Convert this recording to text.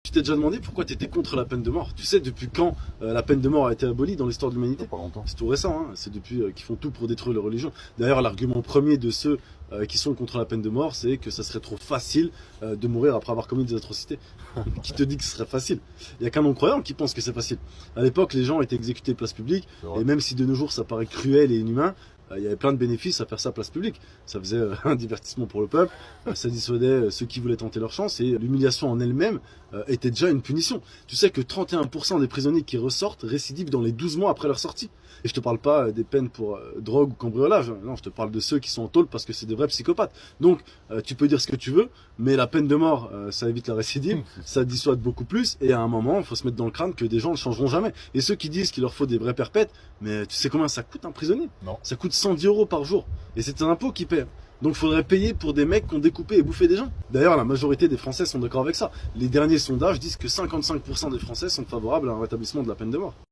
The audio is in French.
Tu t'es déjà demandé pourquoi tu étais contre la peine de mort? Tu sais depuis quand la peine de mort a été abolie dans l'histoire de l'humanité? Pas longtemps. C'est tout récent, hein. C'est depuis qu'ils font tout pour détruire les religions. D'ailleurs, l'argument premier de ceux qui sont contre la peine de mort, c'est que ça serait trop facile de mourir après avoir commis des atrocités. Qui te dit que ce serait facile? Il n'y a qu'un non-croyant qui pense que c'est facile. À l'époque, les gens étaient exécutés place publique, et même si de nos jours ça paraît cruel et inhumain, il y avait plein de bénéfices à faire ça place publique. Ça faisait un divertissement pour le peuple, ça dissuadait ceux qui voulaient tenter leur chance, et l'humiliation en elle-même était déjà une punition. Tu sais que 31% des prisonniers qui ressortent récidivent dans les 12 mois après leur sortie. Et je te parle pas des peines pour drogue ou cambriolage, non, je te parle de ceux qui sont en tôle parce que c'est des vrais psychopathes. Donc, tu peux dire ce que tu veux, mais la peine de mort, ça évite la récidive, ça dissuade beaucoup plus, et à un moment, il faut se mettre dans le crâne que des gens ne changeront jamais. Et ceux qui disent qu'il leur faut des vrais perpètes, mais tu sais combien ça coûte un prisonnier? Non. Ça coûte 110 € par jour. Et c'est un impôt qui paie. Donc il faudrait payer pour des mecs qui ont découpé et bouffé des gens. D'ailleurs, la majorité des Français sont d'accord avec ça. Les derniers sondages disent que 55% des Français sont favorables à un rétablissement de la peine de mort.